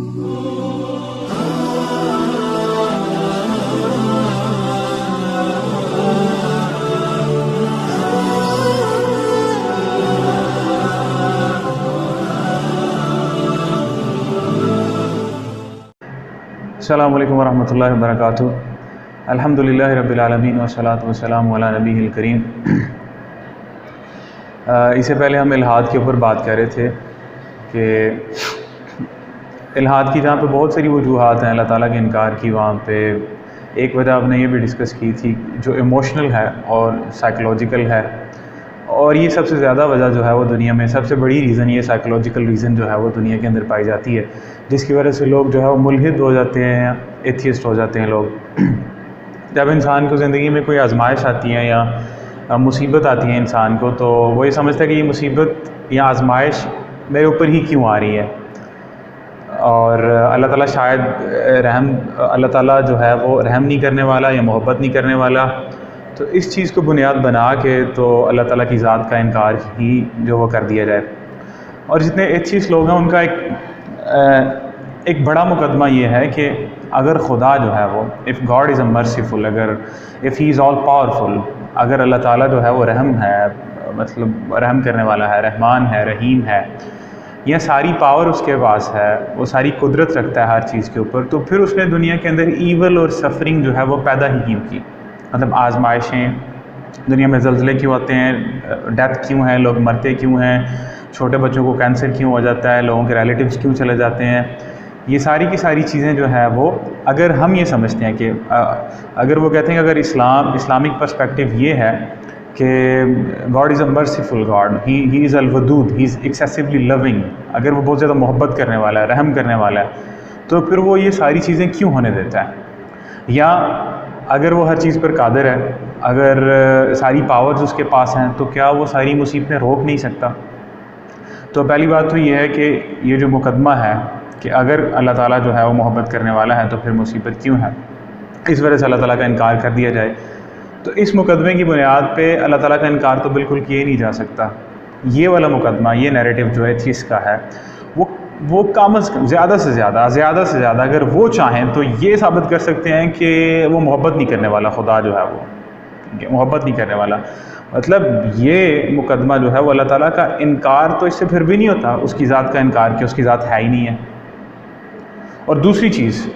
السلام علیکم ورحمۃ اللہ وبرکاتہ۔ الحمدللہ رب العالمین والصلاۃ والسلام علی نبیہ الکریم۔ اس سے پہلے ہم الحاد کے اوپر بات کر رہے تھے کہ الحاد کی جہاں پہ بہت ساری وجوہات ہیں اللہ تعالیٰ کے انکار کی، وہاں پہ ایک وجہ آپ نے یہ بھی ڈسکس کی تھی جو ایموشنل ہے اور سائیکولوجیکل ہے، اور یہ سب سے زیادہ وجہ جو ہے وہ دنیا میں سب سے بڑی ریزن، یہ سائیکولوجیکل ریزن جو ہے وہ دنیا کے اندر پائی جاتی ہے، جس کی وجہ سے لوگ جو ہے وہ ملحد ہو جاتے ہیں یا ایتھیسٹ ہو جاتے ہیں لوگ۔ جب انسان کو زندگی میں کوئی آزمائش آتی ہے یا مصیبت آتی ہے انسان کو، تو وہ یہ سمجھتا ہے کہ یہ مصیبت یا آزمائش میرے اوپر ہی کیوں آ رہی ہے، اور اللہ تعالیٰ شاید اللہ تعالیٰ جو ہے وہ رحم نہیں کرنے والا یا محبت نہیں کرنے والا۔ تو اس چیز کو بنیاد بنا کے تو اللہ تعالیٰ کی ذات کا انکار ہی جو وہ کر دیا جائے۔ اور جتنے ایتھیسٹ لوگ ہیں ان کا ایک بڑا مقدمہ یہ ہے کہ اگر خدا جو ہے وہ if God is a merciful, if he is all powerful, اگر اللہ تعالیٰ جو ہے وہ رحم ہے، مطلب رحم کرنے والا ہے، رحمان ہے، رحیم ہے، یہ ساری پاور اس کے پاس ہے، وہ ساری قدرت رکھتا ہے ہر چیز کے اوپر، تو پھر اس نے دنیا کے اندر ایول اور سفرنگ جو ہے وہ پیدا ہی کیوں کی؟ مطلب آزمائشیں، دنیا میں زلزلے کیوں ہوتے ہیں، ڈیتھ کیوں ہے، لوگ مرتے کیوں ہیں، چھوٹے بچوں کو کینسر کیوں ہو جاتا ہے، لوگوں کے ریلیٹیوز کیوں چلے جاتے ہیں، یہ ساری کی ساری چیزیں جو ہے وہ اگر ہم یہ سمجھتے ہیں کہ اگر وہ کہتے ہیں کہ اگر اسلامک پرسپیکٹیو یہ ہے کہ God is a merciful God, he is الودود، ہی از ایکسیسولی لونگ، اگر وہ بہت زیادہ محبت کرنے والا ہے، رحم کرنے والا ہے، تو پھر وہ یہ ساری چیزیں کیوں ہونے دیتا ہے؟ یا اگر وہ ہر چیز پر قادر ہے، اگر ساری پاورز اس کے پاس ہیں، تو کیا وہ ساری مصیبتیں روک نہیں سکتا؟ تو پہلی بات تو یہ ہے کہ یہ جو مقدمہ ہے کہ اگر اللہ تعالیٰ جو ہے وہ محبت کرنے والا ہے تو پھر مصیبت کیوں ہے، اس وجہ سے اللہ تعالیٰ کا انکار کر دیا جائے، تو اس مقدمے کی بنیاد پہ اللہ تعالیٰ کا انکار تو بالکل کیا ہی نہیں جا سکتا۔ یہ والا مقدمہ، یہ نیریٹو جو ہے ایتھیسٹ کا ہے، وہ کم از کم زیادہ سے زیادہ اگر وہ چاہیں تو یہ ثابت کر سکتے ہیں کہ وہ محبت نہیں کرنے والا، خدا جو ہے وہ محبت نہیں کرنے والا۔ مطلب یہ مقدمہ جو ہے وہ اللہ تعالیٰ کا انکار تو اس سے پھر بھی نہیں ہوتا، اس کی ذات کا انکار کہ اس کی ذات ہے ہی نہیں ہے۔ اور دوسری چیز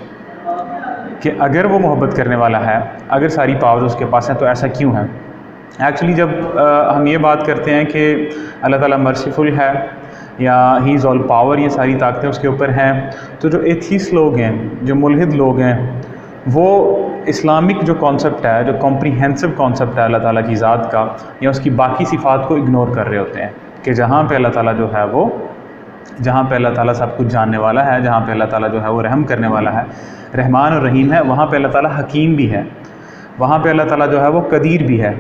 کہ اگر وہ محبت کرنے والا ہے، اگر ساری پاورز اس کے پاس ہیں، تو ایسا کیوں ہے؟ ایکچولی جب ہم یہ بات کرتے ہیں کہ اللہ تعالیٰ مرسیفل ہے یا ہی از آل پاور، یہ ساری طاقتیں اس کے اوپر ہیں، تو جو ایتھیسٹ لوگ ہیں، جو ملحد لوگ ہیں، وہ اسلامک جو کانسیپٹ ہے، جو کمپریہنسو کانسیپٹ ہے اللہ تعالیٰ کی ذات کا یا اس کی باقی صفات کو اگنور کر رہے ہوتے ہیں، کہ جہاں پہ اللہ تعالیٰ جو ہے وہ، جہاں پہ اللہ تعالیٰ سب کچھ جاننے والا ہے، جہاں پہ اللہ تعالیٰ جو ہے وہ رحم کرنے والا ہے، رحمان اور رحیم ہے، وہاں پہ اللہ تعالیٰ حکیم بھی ہے، وہاں پہ اللہ تعالیٰ جو ہے وہ قدیر بھی ہے،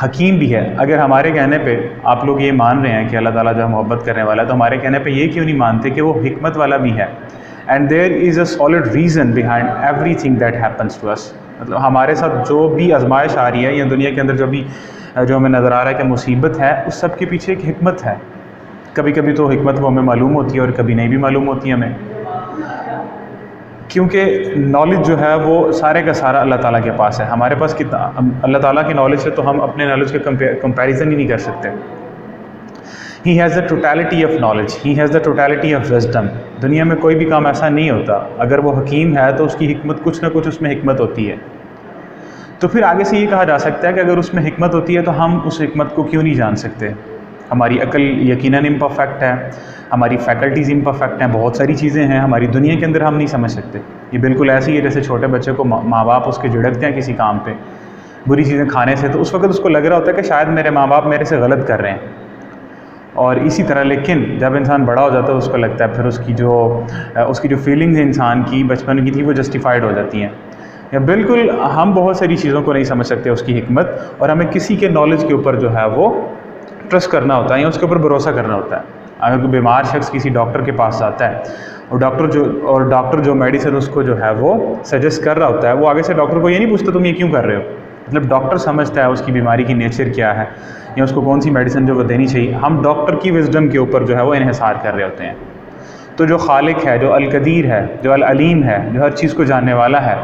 حکیم بھی ہے۔ اگر ہمارے کہنے پہ آپ لوگ یہ مان رہے ہیں کہ اللہ تعالیٰ جو ہے محبت کرنے والا ہے، تو ہمارے کہنے پہ یہ کیوں نہیں مانتے کہ وہ حکمت والا بھی ہے؟ And there is a solid reason behind every thing that happens to us. مطلب ہمارے ساتھ جو بھی آزمائش آ رہی ہے یا دنیا کے اندر جو ہمیں نظر آ رہا ہے کہ مصیبت ہے، اس سب کے پیچھے ایک حکمت ہے۔ کبھی کبھی تو حکمت وہ ہمیں معلوم ہوتی ہے اور کبھی نہیں بھی معلوم ہوتی ہمیں، کیونکہ نالج جو ہے وہ سارے کا سارا اللہ تعالیٰ کے پاس ہے۔ ہمارے پاس کتنا اللہ تعالیٰ کی نالج ہے تو ہم اپنے نالج کا کمپیریزن ہی نہیں کر سکتے۔ He has the totality of knowledge, he has the totality of wisdom. دنیا میں کوئی بھی کام ایسا نہیں ہوتا، اگر وہ حکیم ہے تو اس کی حکمت، کچھ نہ کچھ اس میں حکمت ہوتی ہے۔ تو پھر آگے سے یہ کہا جا سکتا ہے کہ اگر اس میں حکمت ہوتی ہے تو ہم اس حکمت کو کیوں نہیں جان سکتے؟ ہماری عقل یقیناً امپرفیکٹ ہے، ہماری فیکلٹیز امپرفیکٹ ہیں، بہت ساری چیزیں ہیں ہماری دنیا کے اندر ہم نہیں سمجھ سکتے۔ یہ بالکل ایسی ہے جیسے چھوٹے بچے کو ماں باپ اس کے جھڑکتے ہیں کسی کام پہ، بری چیزیں کھانے سے، تو اس وقت اس کو لگ رہا ہوتا ہے کہ شاید میرے ماں باپ میرے سے غلط کر رہے ہیں، اور اسی طرح لیکن جب انسان بڑا ہو جاتا ہے اس کو لگتا ہے، پھر اس کی جو فیلنگز انسان کی بچپن کی تھی وہ جسٹیفائڈ ہو جاتی ہیں۔ یا بالکل ہم بہت ساری چیزوں کو نہیں سمجھ سکتے اس کی حکمت، اور ہمیں کسی کے نالج کے اوپر جو ہے وہ ٹرسٹ کرنا ہوتا ہے یا اس کے اوپر بھروسہ کرنا ہوتا ہے۔ اگر کوئی بیمار شخص کسی ڈاکٹر کے پاس جاتا ہے اور ڈاکٹر جو میڈیسن اس کو جو ہے وہ سجیسٹ کر رہا ہوتا ہے، وہ آگے سے ڈاکٹر کو یہ نہیں پوچھتا تم یہ کیوں کر رہے ہو، مطلب ڈاکٹر سمجھتا ہے اس کی بیماری کی نیچر کیا ہے یا اس کو کون سی میڈیسن جو وہ دینی چاہیے، ہم ڈاکٹر کی وزڈم کے اوپر جو ہے وہ انحصار کر رہے ہوتے ہیں۔ تو جو خالق ہے، جو القدیر ہے، جو العلیم ہے، جو ہر چیز کو جاننے والا ہے،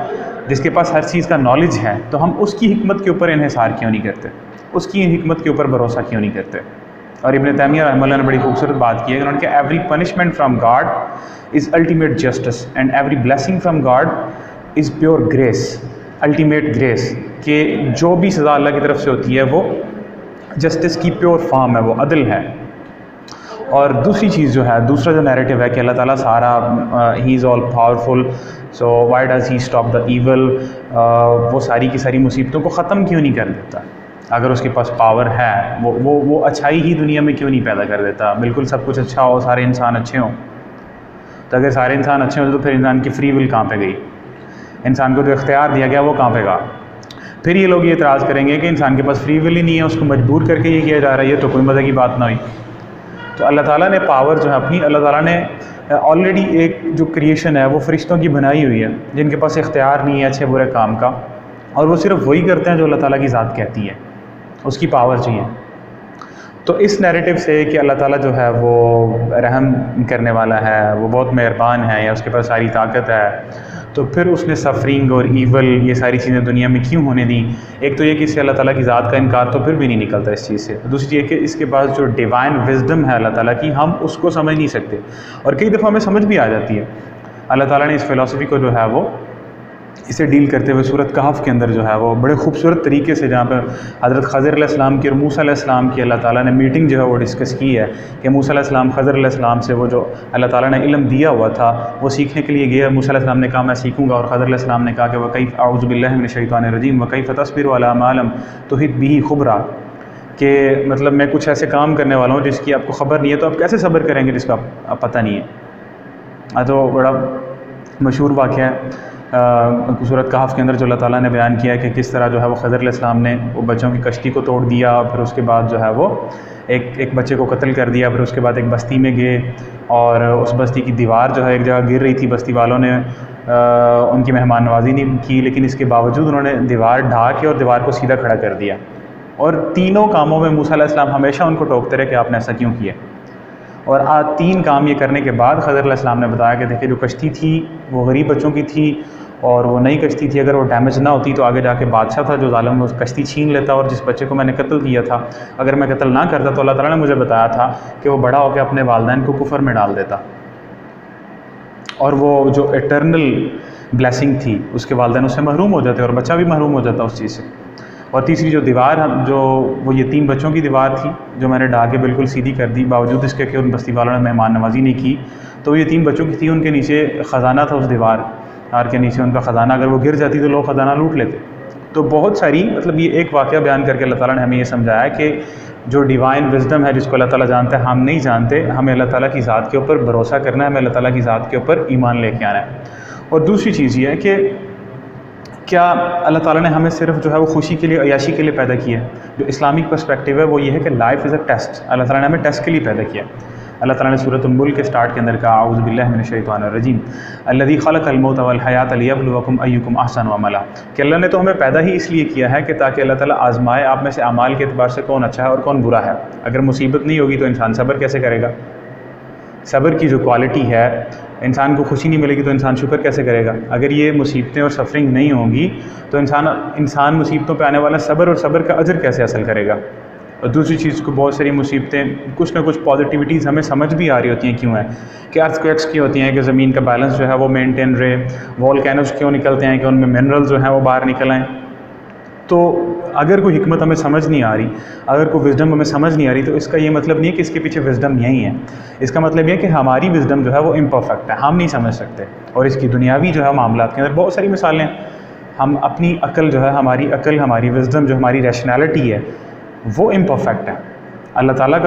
جس کے پاس ہر چیز کا نالج ہے، تو ہم اس کی حکمت کے اوپر انحصار کیوں نہیں کرتے؟ اس کی حکمت کے اوپر بھروسہ کیوں نہیں کرتے؟ اور ابن تیمیہ رحمہ اللہ نے بڑی خوبصورت بات کی ہے، انہوں نے کہا every punishment from God is ultimate justice and every blessing from God is pure grace, ultimate grace, کہ جو بھی سزا اللہ کی طرف سے ہوتی ہے وہ جسٹس کی پیور فارم ہے، وہ عدل ہے۔ اور دوسری چیز جو ہے، دوسرا جو نیریٹو ہے کہ اللہ تعالیٰ سارا ہی is all powerful, so why does he stop the evil, وہ ساری کی ساری مصیبتوں کو ختم کیوں نہیں کر دیتا؟ اگر اس کے پاس پاور ہے، وہ اچھائی ہی دنیا میں کیوں نہیں پیدا کر دیتا؟ بالکل سب کچھ اچھا ہو، سارے انسان اچھے ہوں، تو اگر سارے انسان اچھے ہوں تو پھر انسان کی فری ول کہاں پہ گئی؟ انسان کو جو اختیار دیا گیا وہ کہاں پہ گا؟ پھر یہ لوگ یہ اعتراض کریں گے کہ انسان کے پاس فری ول ہی نہیں ہے، اس کو مجبور کر کے یہ کیا جا رہا ہے، یہ تو کوئی مزے کی بات نہ ہوئی۔ تو اللہ تعالیٰ نے پاور جو ہے اپنی، اللہ تعالیٰ نے آلریڈی ایک جو کریشن ہے وہ فرشتوں کی بنائی ہوئی ہے، جن کے پاس اختیار نہیں ہے اچھے برے کام کا، اور وہ صرف وہی کرتے ہیں جو اللہ تعالیٰ کی ذات کہتی ہے، اس کی پاور چاہیے۔ تو اس نیریٹو سے کہ اللہ تعالیٰ جو ہے وہ رحم کرنے والا ہے، وہ بہت مہربان ہے، یا اس کے پاس ساری طاقت ہے، تو پھر اس نے سفرنگ اور ایول یہ ساری چیزیں دنیا میں کیوں ہونے دیں؟ ایک تو یہ کہ اس سے اللہ تعالیٰ کی ذات کا انکار تو پھر بھی نہیں نکلتا اس چیز سے، دوسری یہ کہ اس کے پاس جو ڈیوائن وزڈم ہے اللہ تعالیٰ کی، ہم اس کو سمجھ نہیں سکتے، اور کئی دفعہ ہمیں سمجھ بھی آ جاتی ہے۔ اللہ تعالیٰ نے اس فلسفی کو جو ہے وہ اسے ڈیل کرتے ہوئے سورۃ کہف کے اندر جو ہے وہ بڑے خوبصورت طریقے سے، جہاں پہ حضرت خضر علیہ السلام کی اور موسیٰ علیہ السلام کی اللہ تعالیٰ نے میٹنگ جو ہے وہ ڈسکس کی ہے، کہ موسیٰ علیہ السلام خضر علیہ السلام سے وہ جو اللہ تعالیٰ نے علم دیا ہوا تھا وہ سیکھنے کے لیے گئے، موسیٰ علیہ السلام نے کہا میں سیکھوں گا، اور خضر علیہ السلام نے کہا کہ وَكَيْفَ أَعُوذُ بِاللَّهِ مِنَ الشَّيْطَانِ الرَّجِيمِ وَكَيْفَ تَصْبِرُ عَلَىٰ مَا لَمْ تُحِطْ بِهِ خُبْرًا، کہ مطلب میں کچھ ایسے کام کرنے والا ہوں جس کی آپ کو خبر نہیں ہے، تو آپ کیسے صبر کریں گے جس کا آپ پتہ نہیں ہے؟ تو بڑا مشہور واقعہ ہے سورۃ کہف کے اندر جو اللہ تعالیٰ نے بیان کیا ہے کہ کس طرح جو ہے وہ خضر علیہ السلام نے وہ بچوں کی کشتی کو توڑ دیا، پھر اس کے بعد جو ہے وہ ایک بچے کو قتل کر دیا، پھر اس کے بعد ایک بستی میں گئے، اور اس بستی کی دیوار جو ہے ایک جگہ گر رہی تھی، بستی والوں نے ان کی مہمان نوازی نہیں کی، لیکن اس کے باوجود انہوں نے دیوار ڈھا کے اور دیوار کو سیدھا کھڑا کر دیا، اور تینوں کاموں میں موسیٰ علیہ السلام ہمیشہ ان کو ٹوکتے رہے کہ آپ نے ایسا کیوں کیا، اور تین کام یہ کرنے کے بعد خضر علیہ السلام نے بتایا کہ دیکھیں جو کشتی تھی وہ غریب بچوں کی تھی، اور وہ نئی کشتی تھی، اگر وہ ڈیمیج نہ ہوتی تو آگے جا کے بادشاہ تھا جو ظالم، اس کشتی چھین لیتا، اور جس بچے کو میں نے قتل کیا تھا اگر میں قتل نہ کرتا تو اللہ تعالیٰ نے مجھے بتایا تھا کہ وہ بڑا ہو کے اپنے والدین کو کفر میں ڈال دیتا، اور وہ جو ایٹرنل بلیسنگ تھی اس کے والدین اس سے محروم ہو جاتے، اور بچہ بھی محروم ہو جاتا اس چیز سے۔ اور تیسری جو دیوار جو وہ یتیم بچوں کی دیوار تھی جو میں نے ڈھا کے بالکل سیدھی کر دی، باوجود اس کے کہ ان بستی والوں نے مہمان نوازی نہیں کی، تو وہ یتیم بچوں کی تھی، ان کے نیچے خزانہ تھا، اس دیوار کے نیچے ان کا خزانہ، اگر وہ گر جاتی تو لوگ خزانہ لوٹ لیتے۔ تو بہت ساری مطلب یہ ایک واقعہ بیان کر کے اللہ تعالیٰ نے ہمیں یہ سمجھایا کہ جو ڈیوائن وزڈم ہے جس کو اللہ تعالیٰ جانتا ہے، ہم نہیں جانتے، ہمیں اللہ تعالیٰ کی ذات کے اوپر بھروسہ کرنا ہے، ہمیں اللہ تعالیٰ کی ذات کے اوپر ایمان لے کے آنا ہے۔ اور دوسری چیز یہ ہے کہ کیا اللہ تعالیٰ نے ہمیں صرف جو ہے وہ خوشی کے لیے، عیاشی کے لیے پیدا کیا ہے؟ جو اسلامک پرسپیکٹیو ہے وہ یہ ہے کہ لائف از اے ٹیسٹ، اللہ تعالیٰ نے ہمیں ٹیسٹ کے لیے پیدا کیا۔ اللہ تعالیٰ نے سورۃ الملک کے سٹارٹ کے اندر کہا اعوذ باللہ من الشیطان الرجیم الذی خلق الموت والحیات لیبلوکم ایکم احسن عملا، کہ اللہ نے تو ہمیں پیدا ہی اس لیے کیا ہے کہ تاکہ اللہ تعالیٰ آزمائے آپ میں سے اعمال کے اعتبار سے کون اچھا ہے اور کون برا ہے۔ اگر مصیبت نہیں ہوگی تو انسان صبر کیسے کرے گا؟ صبر کی جو کوالٹی ہے، انسان کو خوشی نہیں ملے گی تو انسان شکر کیسے کرے گا؟ اگر یہ مصیبتیں اور سفرنگ نہیں ہوں گی تو انسان مصیبتوں پہ آنے والا صبر اور صبر کا اجر کیسے حاصل کرے گا؟ اور دوسری چیز کو بہت ساری مصیبتیں کچھ نہ کچھ پازیٹیوٹیز ہمیں سمجھ بھی آ رہی ہوتی ہیں کیوں ہے، کہ ارتھ کی ہوتی ہیں کہ زمین کا بیلنس جو ہے وہ مینٹین رہے، والکینوز کیوں نکلتے ہیں کہ ان میں منرل جو ہیں وہ باہر نکل آئیں۔ تو اگر کوئی حکمت ہمیں سمجھ نہیں آ رہی، اگر کوئی وزڈم ہمیں سمجھ نہیں آ رہی، تو اس کا یہ مطلب نہیں ہے کہ اس کے پیچھے وزڈم یہی ہے، اس کا مطلب یہ ہے کہ ہماری وزڈم جو ہے وہ امپرفیکٹ ہے، ہم نہیں سمجھ سکتے۔ اور اس کی دنیاوی جو ہے معاملات کے اندر بہت ساری مثالیں ہیں، ہم اپنی عقل جو ہے، ہماری وزڈم جو ہماری ریشنالٹی ہے وہ امپرفیکٹ ہے۔ اللہ تعالیٰ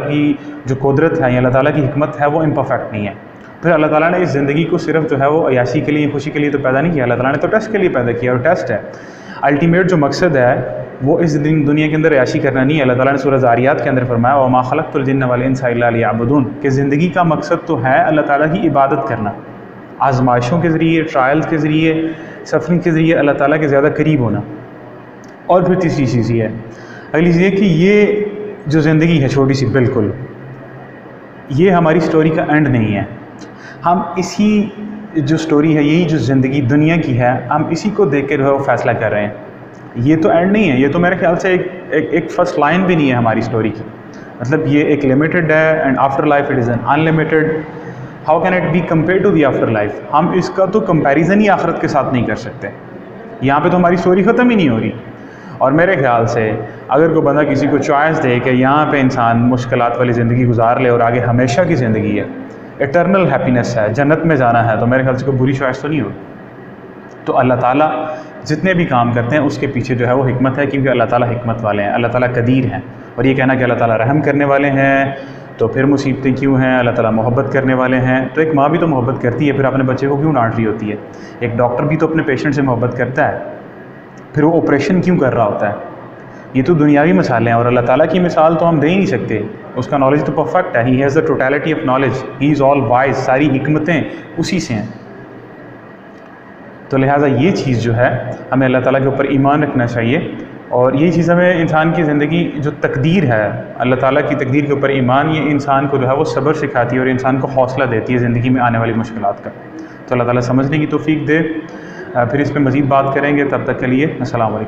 کی جو قدرت ہے یا اللہ تعالیٰ کی حکمت ہے وہ امپرفیکٹ نہیں ہے۔ پھر اللہ تعالیٰ نے اس زندگی کو صرف جو ہے وہ عیاشی کے لیے، خوشی کے لیے تو پیدا نہیں کیا، اللہ تعالیٰ نے تو ٹیسٹ کے لیے پیدا کیا، اور ٹیسٹ ہے الٹیمیٹ جو مقصد ہے وہ اس دنیا کے اندر عیاشی کرنا نہیں ہے۔ اللہ تعالیٰ نے سورہ ذاریات کے اندر فرمایا وَمَا خَلَقْتُ الْجِنَّ وَالْإِنسَ إِلَّا لِيَعْبُدُونَ، کہ زندگی کا مقصد تو ہے اللہ تعالیٰ کی عبادت کرنا، آزمائشوں کے ذریعے، ٹرائلز کے ذریعے، سفرنگ کے ذریعے اللہ تعالیٰ کے زیادہ قریب ہونا۔ اور پھر تیسری چیز یہ ہے، اگلی چیز یہ کہ یہ جو زندگی ہے چھوٹی سی، بالکل یہ ہماری سٹوری کا اینڈ نہیں ہے. ہم اسی جو سٹوری ہے، یہی جو زندگی دنیا کی ہے، ہم اسی کو دیکھ کے جو ہے وہ فیصلہ کر رہے ہیں. یہ تو اینڈ نہیں ہے، یہ تو میرے خیال سے ایک فرسٹ لائن بھی نہیں ہے ہماری سٹوری کی. مطلب یہ ایک لمیٹڈ ہے and after life it is an unlimited. How can it be compare to the after life? ہم اس کا تو کمپیریزن ہی آخرت کے ساتھ نہیں کر سکتے. یہاں پہ تو ہماری سٹوری ختم ہی نہیں ہو رہی. اور میرے خیال سے اگر کوئی بندہ کسی کو چوائس دے کہ یہاں پہ انسان مشکلات والی زندگی گزار لے اور آگے ہمیشہ کی زندگی ہے، ایٹرنل ہیپینس ہے، جنت میں جانا ہے، تو میرے خیال سے کوئی بری چوائس تو نہیں ہوگی. تو اللہ تعالیٰ جتنے بھی کام کرتے ہیں اس کے پیچھے جو ہے وہ حکمت ہے، کیونکہ اللہ تعالیٰ حکمت والے ہیں، اللہ تعالیٰ قدیر ہیں. اور یہ کہنا کہ اللہ تعالیٰ رحم کرنے والے ہیں تو پھر مصیبتیں کیوں ہیں، اللہ تعالیٰ محبت کرنے والے ہیں، تو ایک ماں بھی تو محبت کرتی ہے، پھر اپنے بچے کو کیوں ڈانٹ رہی ہوتی ہے؟ ایک ڈاکٹر بھی تو اپنے پیشنٹ سے محبت کرتا ہے، پھر وہ آپریشن کیوں کر رہا ہوتا ہے؟ یہ تو دنیاوی مثالیں ہیں، اور اللہ تعالیٰ کی مثال تو ہم دے ہی نہیں سکتے. اس کا نالج تو پرفیکٹ ہے. He has the totality of knowledge, he is all wise. ساری حکمتیں اسی سے ہیں. تو لہٰذا یہ چیز جو ہے ہمیں اللہ تعالیٰ کے اوپر ایمان رکھنا چاہیے، اور یہی چیز ہمیں انسان کی زندگی جو تقدیر ہے، اللہ تعالیٰ کی تقدیر کے اوپر ایمان، یہ انسان کو جو ہے وہ صبر سکھاتی ہے اور انسان کو حوصلہ دیتی ہے زندگی میں آنے والی مشکلات کا. تو اللہ تعالیٰ سمجھنے کی توفیق دے. پھر اس پہ مزید بات کریں گے. تب تک کے لیے السلام علیکم.